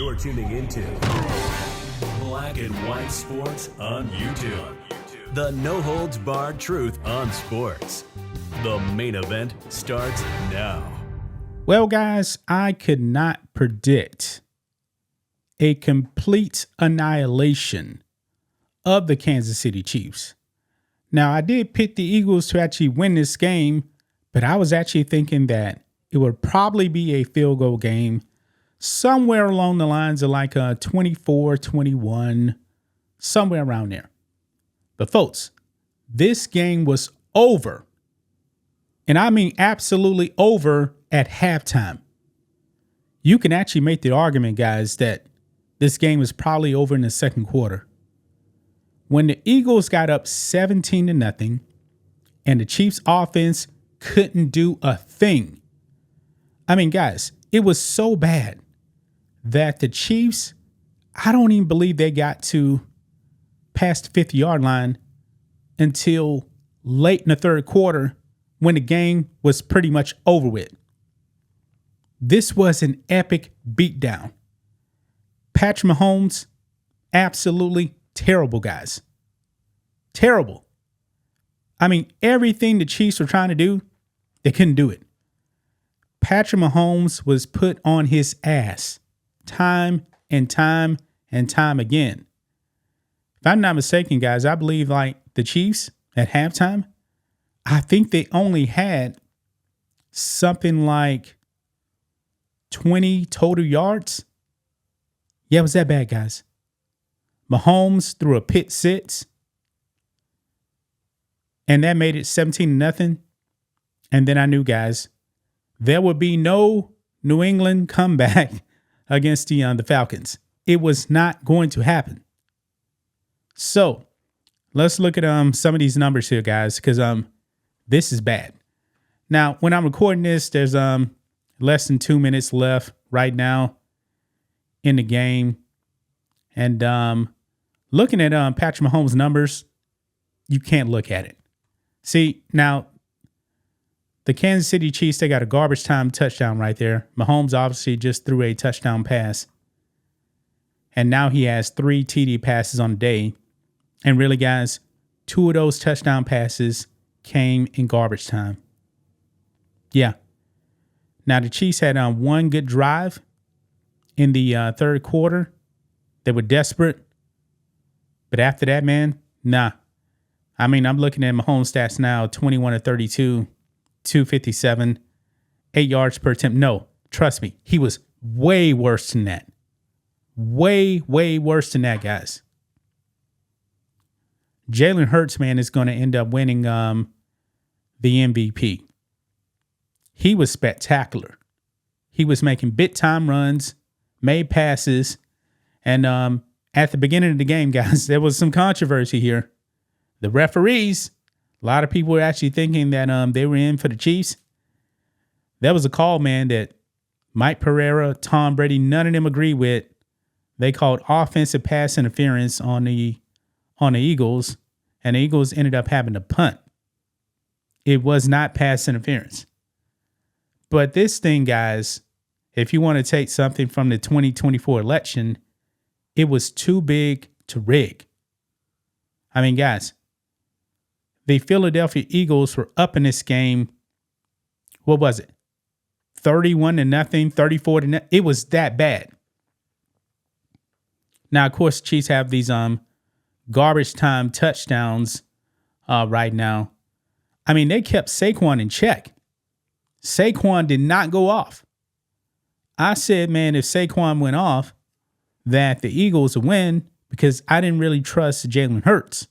You're tuning into Black and White Sports on YouTube. The no-holds-barred truth on sports. The main event starts now. Well, guys, I could not predict a complete annihilation of the Kansas City Chiefs. Now, I did pick the Eagles to actually win this game, but I was actually thinking that it would probably be a field goal game somewhere along the lines of like 24-21, somewhere around there. But folks, this game was over. And I mean absolutely over at halftime. You can actually make the argument, guys, that this game was probably over in the second quarter. When the Eagles got up 17-0 and the Chiefs offense couldn't do a thing. I mean, guys, it was so bad that the Chiefs, I don't even believe they got to past the 50-yard line until late in the third quarter when the game was pretty much over with. This was an epic beatdown. Patrick Mahomes, absolutely terrible, guys. Terrible. I mean, everything the Chiefs were trying to do, they couldn't do it. Patrick Mahomes was put on his ass time and time and time again. If I'm not mistaken, guys, I believe like the Chiefs at halftime, I think they only had something like 20 total yards. Yeah, it was that bad, guys. Mahomes threw a pick six, and that made it 17-0. And then I knew, guys, there would be no New England comeback against the Falcons. It was not going to happen. So let's look at some of these numbers here, guys, because this is bad. Now, when I'm recording this, there's less than 2 minutes left right now in the game. And looking at Patrick Mahomes' numbers, you can't look at it. See, now, the Kansas City Chiefs, they got a garbage time touchdown right there. Mahomes obviously just threw a touchdown pass. And now he has 3 TD passes on the day. And really, guys, 2 of those touchdown passes came in garbage time. Yeah. Now, the Chiefs had one good drive in the third quarter. They were desperate. But after that, man, nah. I mean, I'm looking at Mahomes' stats now, 21-32, 257, 8 yards per attempt. No, trust me, he was way worse than that. Way, way worse than that, guys. Jalen Hurts, man, is going to end up winning the MVP. He was spectacular. He was making big time runs, made passes, and at the beginning of the game, guys, there was some controversy here. The referees, a lot of people were actually thinking that they were in for the Chiefs. That was a call, man, that Mike Pereira, Tom Brady, none of them agree with. They called offensive pass interference on the Eagles, and the Eagles ended up having to punt. It was not pass interference. But this thing, guys, if you want to take something from the 2024 election, it was too big to rig. I mean, guys, the Philadelphia Eagles were up in this game. What was it? 31-0, 34-0. It was that bad. Now, of course, the Chiefs have these garbage time touchdowns right now. I mean, they kept Saquon in check. Saquon did not go off. I said, man, if Saquon went off, that the Eagles would win because I didn't really trust Jalen Hurts.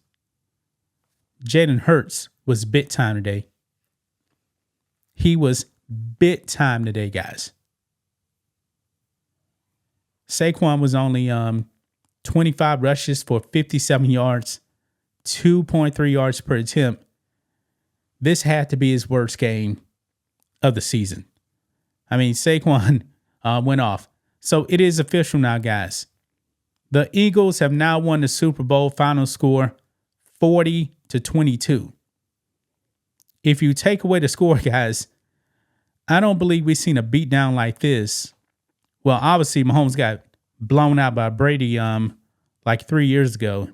Jalen Hurts was big time today. He was big time today, guys. Saquon was only 25 rushes for 57 yards, 2.3 yards per attempt. This had to be his worst game of the season. I mean, Saquon went off. So it is official now, guys. The Eagles have now won the Super Bowl. Final score 40-22. If you take away the score, guys, I don't believe we've seen a beatdown like this. Well, obviously, Mahomes got blown out by Brady like 3 years ago.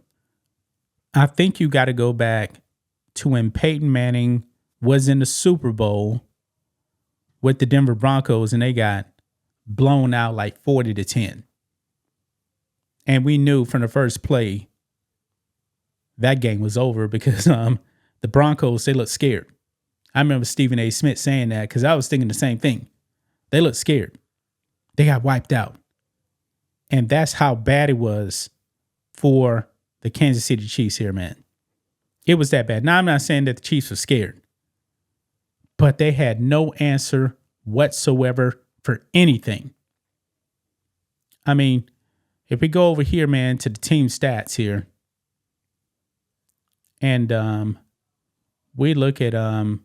I think you got to go back to when Peyton Manning was in the Super Bowl with the Denver Broncos and they got blown out like 40-10. And we knew from the first play that game was over because the Broncos, they looked scared. I remember Stephen A. Smith saying that because I was thinking the same thing. They looked scared. They got wiped out. And that's how bad it was for the Kansas City Chiefs here, man. It was that bad. Now, I'm not saying that the Chiefs were scared, but they had no answer whatsoever for anything. I mean, if we go over here, man, to the team stats here, and we look at the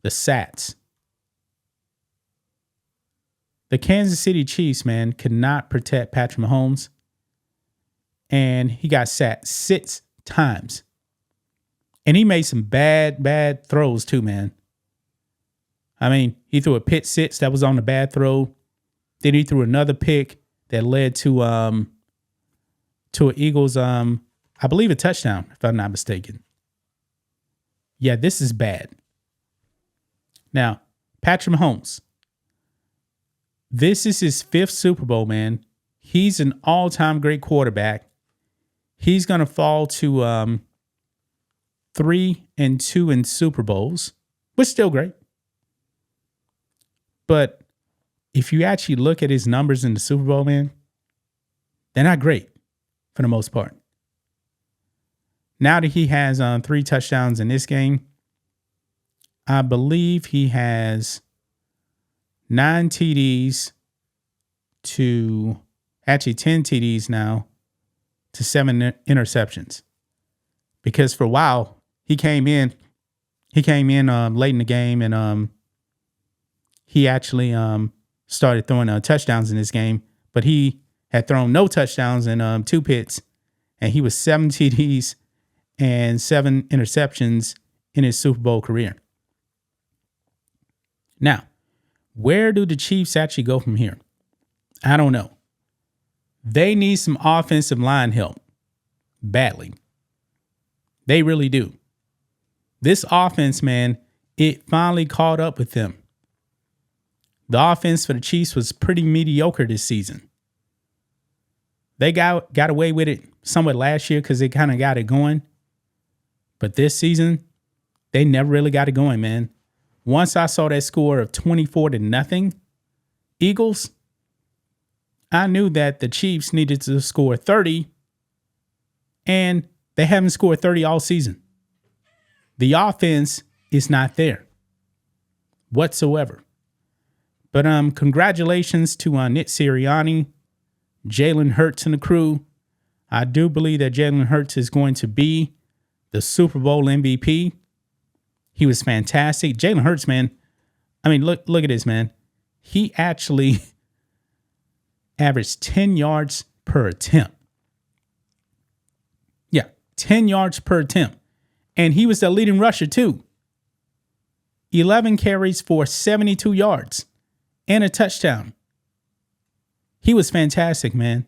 stats. The Kansas City Chiefs, man, could not protect Patrick Mahomes. And he got sacked 6 times. And he made some bad throws too, man. I mean, he threw a pick 6 that was on the bad throw. Then he threw another pick that led to an Eagles, I believe a touchdown, if I'm not mistaken. Yeah, this is bad. Now, Patrick Mahomes. This is his 5th Super Bowl, man. He's an all-time great quarterback. He's going to fall to 3-2 in Super Bowls, which is still great. But if you actually look at his numbers in the Super Bowl, man, they're not great for the most part. Now that he has 3 touchdowns in this game, I believe he has 9 TDs to actually 10 TDs now to 7 interceptions. Because for a while he came in late in the game and he actually started throwing touchdowns in this game, but he had thrown no touchdowns in 2 picks, and he was 7 TDs and 7 interceptions in his Super Bowl career. Now, where do the Chiefs actually go from here? I don't know. They need some offensive line help badly. They really do. This offense, man, it finally caught up with them. The offense for the Chiefs was pretty mediocre this season. They got away with it somewhat last year because they kind of got it going. But this season, they never really got it going, man. Once I saw that score of 24-0 Eagles, I knew that the Chiefs needed to score 30, and they haven't scored 30 all season. The offense is not there whatsoever. But congratulations to Nick Sirianni, Jalen Hurts, and the crew. I do believe that Jalen Hurts is going to be the Super Bowl MVP. He was fantastic. Jalen Hurts, man. I mean, look at this, man. He actually averaged 10 yards per attempt. Yeah, 10 yards per attempt. And he was the leading rusher, too. 11 carries for 72 yards and a touchdown. He was fantastic, man.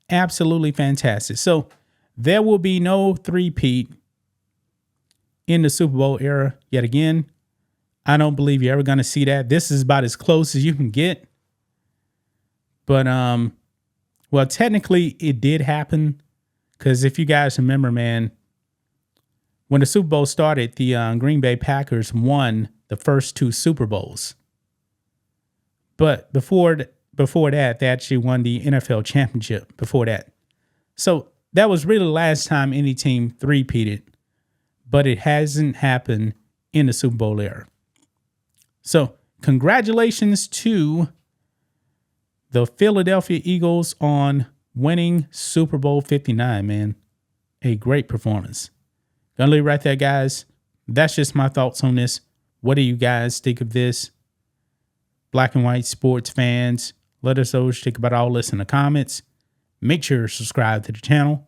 Absolutely fantastic. So there will be no three-peat in the Super Bowl era yet again. I don't believe you're ever going to see that. This is about as close as you can get. But, well, technically it did happen. Because if you guys remember, man, when the Super Bowl started, the Green Bay Packers won the first 2 Super Bowls. But before that, they actually won the NFL championship before that. So that was really the last time any team three-peated. But it hasn't happened in the Super Bowl era. So congratulations to the Philadelphia Eagles on winning Super Bowl 59, man. A great performance. Gonna leave it right there, guys. That's just my thoughts on this. What do you guys think of this? Black and white sports fans, let us know what you think about all this in the comments. Make sure to subscribe to the channel.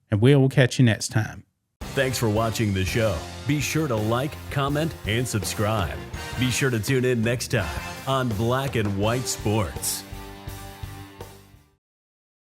And we will catch you next time. Thanks for watching the show. Be sure to like, comment, and subscribe. Be sure to tune in next time on Black and White Sports.